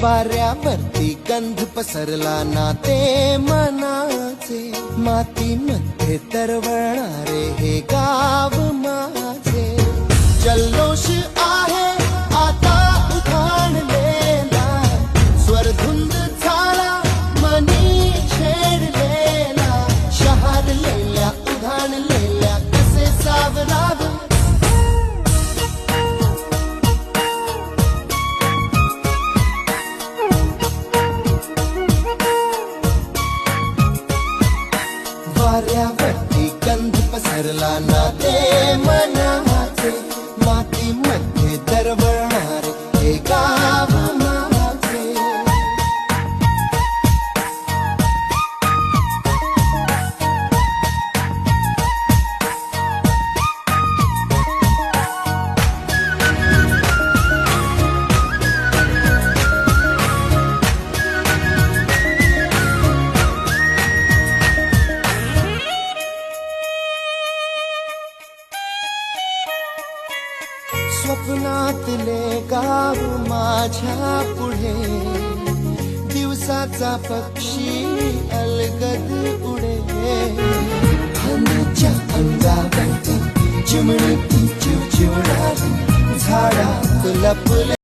वाऱ्यावरती गंध पसरला ना ते मनाचे, मातीमध्ये तरवळणारे हे गाव माझे. जल्लोष आहे आता उधाणलेला, स्वरधुंद झाला मनी छेडलेला. शहारलेल्या उधाणलेल्या कसे सावरावे, वाऱ्यावरती गंध पसरला ना ते मनाचे, मातीमध्ये दरवळणारे हे गाव माझे. स्वप्नातले गाव माझ्या पुढे, दिवसाचा पक्षी अलगद उडे. फांदीच्या अंगावरती चिमणी ती चिवचिवणारी, झाडात लपले